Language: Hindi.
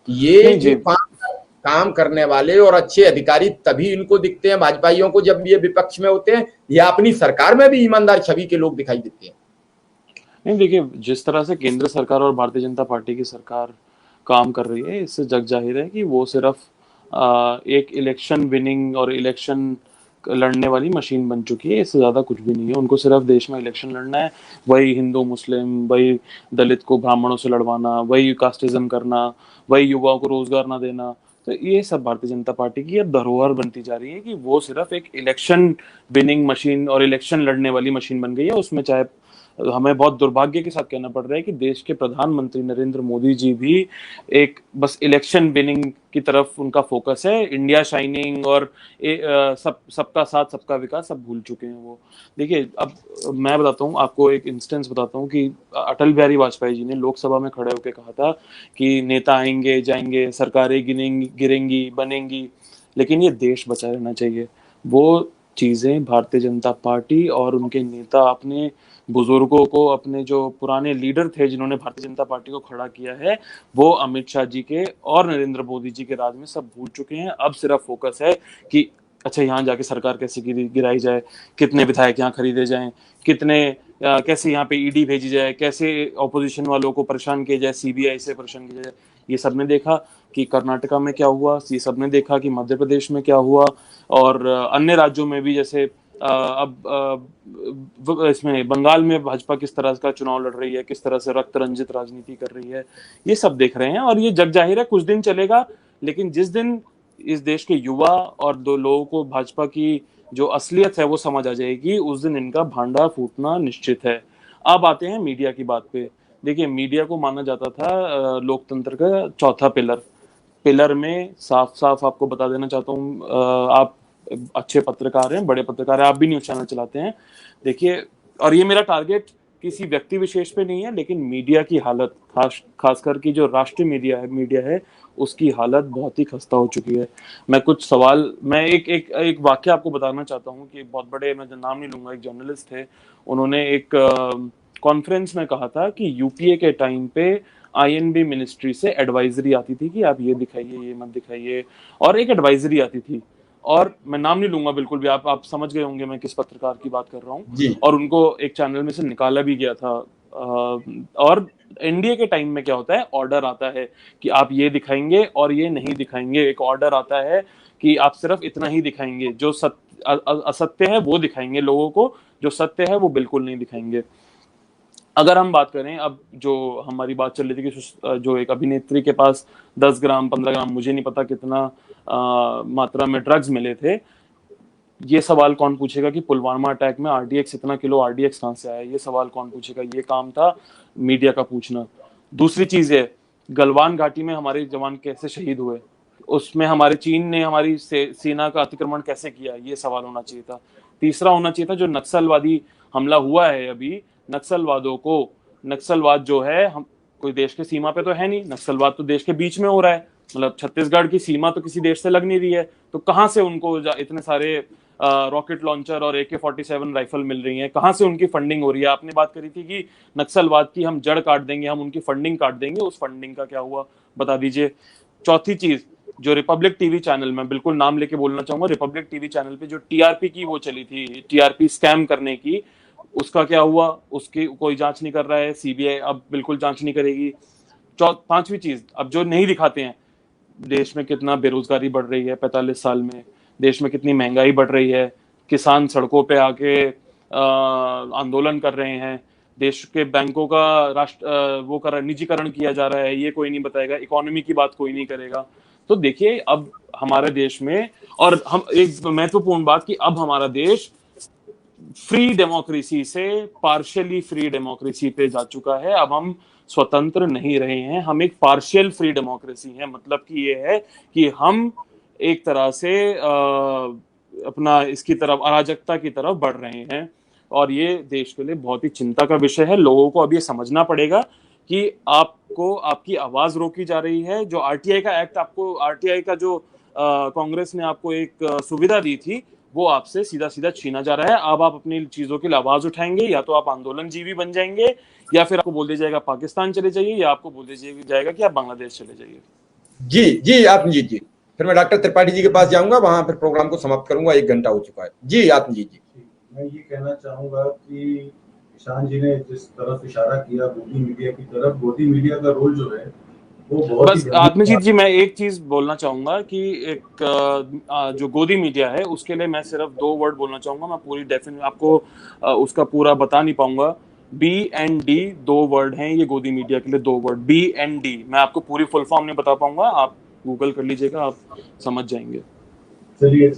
ये नहीं जी। काम करने वाले और अच्छे अधिकारी तभी इनको दिखते हैं भाजपाइयों को जब ये विपक्ष में होते हैं, या अपनी सरकार में भी ईमानदार छवि के लोग दिखाई देते हैं। नहीं देखिए, जिस तरह से केंद्र सरकार और भारतीय जनता पार्टी की सरकार काम कर रही है, इससे जग जाहिर है कि वो सिर्फ एक इलेक्शन विनिंग और इलेक्शन लड़ने वाली मशीन बन चुकी है। इससे ज्यादा कुछ भी नहीं है। उनको सिर्फ देश में इलेक्शन लड़ना है, वही हिंदू मुस्लिम, वही दलित को ब्राह्मणों से लड़वाना, वही कास्टिज्म करना, वही युवाओं को रोजगार ना देना। तो ये सब भारतीय जनता पार्टी की अब धरोहर बनती जा रही है कि वो सिर्फ एक इलेक्शन विनिंग मशीन और इलेक्शन लड़ने वाली मशीन बन गई है। उसमें चाहे हमें बहुत दुर्भाग्य के साथ कहना पड़ रहा है कि देश के प्रधानमंत्री नरेंद्र मोदी जी भी एक बस इलेक्शन विनिंग की तरफ उनका फोकस है। इंडिया शाइनिंग और सबका साथ सबका विकास सब भूल चुके हैं वो। देखिए, अब मैं बताता हूँ आपको, एक इंस्टेंस बताता हूँ कि अटल बिहारी वाजपेयी जी ने लोकसभा में खड़े होकर कहा था कि नेता आएंगे जाएंगे, सरकारें गिनेंगी गिरेंगी बनेंगी, लेकिन ये देश बचा रहना चाहिए। वो चीजें भारतीय जनता पार्टी और उनके नेता अपने बुजुर्गों को, अपने जो पुराने लीडर थे जिन्होंने भारतीय जनता पार्टी को खड़ा किया है, वो अमित शाह जी के और नरेंद्र मोदी जी के राज में सब भूल चुके हैं। अब सिर्फ फोकस है कि अच्छा यहाँ जाके सरकार कैसे गिराई जाए, कितने विधायक यहाँ खरीदे जाएं, कितने कैसे यहाँ पे ईडी भेजी जाए, कैसे ऑपोजिशन वालों को परेशान किया जाए, सीबीआई से परेशान किया जाए। ये सबने देखा कि कर्नाटका में क्या हुआ, ये सबने देखा कि मध्य प्रदेश में क्या हुआ, और अन्य राज्यों में भी, जैसे अब इसमें बंगाल में भाजपा किस तरह का चुनाव लड़ रही है, किस तरह से रक्त रंजित राजनीति कर रही है, ये सब देख रहे हैं। और ये जग जाहिर है कुछ दिन चलेगा, लेकिन जिस दिन इस देश के युवा और दो लोगों को भाजपा की जो असलियत है वो समझ आ जाएगी, उस दिन इनका भांडा फूटना निश्चित है। अब आते हैं मीडिया की बात पे। देखिए, मीडिया को माना जाता था लोकतंत्र का चौथा पिलर। पिलर में साफ साफ आपको बता देना चाहता हूँ, आप अच्छे पत्रकार हैं, बड़े पत्रकार हैं, आप भी न्यूज चैनल चलाते हैं। देखिए, और ये मेरा टारगेट किसी व्यक्ति विशेष पे नहीं है, लेकिन मीडिया की हालत, खासकर की जो राष्ट्रीय मीडिया है उसकी हालत बहुत ही खस्ता हो चुकी है। मैं एक वाक्य आपको बताना चाहता हूँ कि बहुत बड़े, मैं नाम नहीं लूंगा, एक जर्नलिस्ट थे, उन्होंने एक कॉन्फ्रेंस में कहा था कि यूपीए के टाइम पे आईएनबी मिनिस्ट्री से एडवाइजरी आती थी कि आप ये दिखाइए, ये मत दिखाइए, और एक एडवाइजरी आती थी। और मैं नाम नहीं लूंगा बिल्कुल भी, आप समझ गए होंगे मैं किस पत्रकार की बात कर रहा हूँ। जी। और उनको एक चैनल में से निकाला भी गया था। और एनडीए के टाइम में क्या होता है, ऑर्डर आता है कि आप ये दिखाएंगे और ये नहीं दिखाएंगे। एक ऑर्डर आता है कि आप सिर्फ इतना ही दिखाएंगे, जो असत्य है वो दिखाएंगे लोगों को, जो सत्य है वो बिल्कुल नहीं दिखाएंगे। अगर हम बात करें, अब जो हमारी बात चल रही थी कि जो एक अभिनेत्री के पास 10 ग्राम 15 ग्राम, मुझे नहीं पता कितना मात्रा में ड्रग्स मिले थे, ये सवाल कौन पूछेगा कि पुलवामा अटैक में आरडीएक्स, इतना किलो आरडीएक्स कहां से आया, ये सवाल कौन पूछेगा? ये काम था मीडिया का पूछना। दूसरी चीज है, गलवान घाटी में हमारे जवान कैसे शहीद हुए, उसमें हमारे चीन ने हमारी सेना का अतिक्रमण कैसे किया, ये सवाल होना चाहिए था। तीसरा होना चाहिए था, जो नक्सलवादी हमला हुआ है अभी, नक्सलवादों को, नक्सलवाद जो है, हम कोई देश के सीमा पे तो है नहीं, नक्सलवाद तो देश के बीच में हो रहा है। मतलब छत्तीसगढ़ की सीमा तो किसी देश से लग नहीं रही है, तो कहां से उनको इतने सारे रॉकेट लॉन्चर और AK-47 राइफल मिल रही हैं? कहां से उनकी फंडिंग हो रही है? आपने बात करी थी कि नक्सलवाद की हम जड़ काट देंगे, हम उनकी फंडिंग काट देंगे, उस फंडिंग का क्या हुआ, बता दीजिए। चौथी चीज, जो रिपब्लिक टीवी चैनल, में बिल्कुल नाम लेके बोलना चाहूंगा, रिपब्लिक टीवी चैनल पे जो टीआरपी की वो चली थी, टीआरपी स्कैम करने की, उसका क्या हुआ? उसकी कोई जांच नहीं कर रहा है, सीबीआई अब बिल्कुल जांच नहीं करेगी। पांचवी चीज, अब जो नहीं दिखाते हैं, देश में कितना बेरोजगारी बढ़ रही है 45 साल में, देश में कितनी महंगाई बढ़ रही है, किसान सड़कों पे आके आंदोलन कर रहे हैं, देश के बैंकों का वो निजीकरण किया जा रहा है, ये कोई नहीं बताएगा, इकोनॉमी की बात कोई नहीं करेगा। तो देखिए, अब हमारे देश में, और हम एक महत्वपूर्ण बात कि अब हमारा देश फ्री डेमोक्रेसी से पार्शियली फ्री डेमोक्रेसी पे जा चुका है। अब हम स्वतंत्र नहीं रहे हैं, हम एक पार्शियल फ्री डेमोक्रेसी है। मतलब कि ये है कि हम एक तरह से अपना इसकी तरफ, अराजकता की तरफ बढ़ रहे हैं, और ये देश के लिए बहुत ही चिंता का विषय है। लोगों को अब ये समझना पड़ेगा कि आपको, आपकी आवाज रोकी जा रही है। जो आरटीआई का एक्ट, आपको आरटीआई का जो कांग्रेस ने आपको एक सुविधा दी थी, वो आपसे सीधा सीधा छीना जा रहा है। अब आप अपनी चीजों की आवाज उठाएंगे, या तो आप आंदोलन जीवी बन जाएंगे, या फिर आपको बोल दिया जाएगा पाकिस्तान चले जाइए, या आपको बोल दिया जाएगा कि आप बांग्लादेश चले जाइए। जी जी आत्मजीत जी, फिर मैं डॉक्टर त्रिपाठी जी के पास जाऊंगा, वहां फिर प्रोग्राम को समाप्त करूंगा, 1 घंटा हो चुका है। जी आत्मजीत जी। मैं ये कहना चाहूंगा कि ईशान जी ने जिस तरफ इशारा किया गोदी मीडिया की तरफ, गोदी मीडिया का रोल जो है वो बहुत ही बस गंभीर आत्मजीत बात। जी, मैं एक चीज बोलना चाहूंगा कि एक जो गोदी मीडिया है उसके लिए मैं सिर्फ 2 वर्ड बोलना चाहूंगा। मैं पूरी डेफिनेट आपको उसका पूरा बता नहीं पाऊंगा। BND 2 वर्ड हैं ये गोदी मीडिया के लिए, 2 वर्ड BND। मैं आपको पूरी फुल फॉर्म नहीं बता पाऊंगा, आप गूगल कर लीजिएगा, आप समझ जाएंगे। चलिए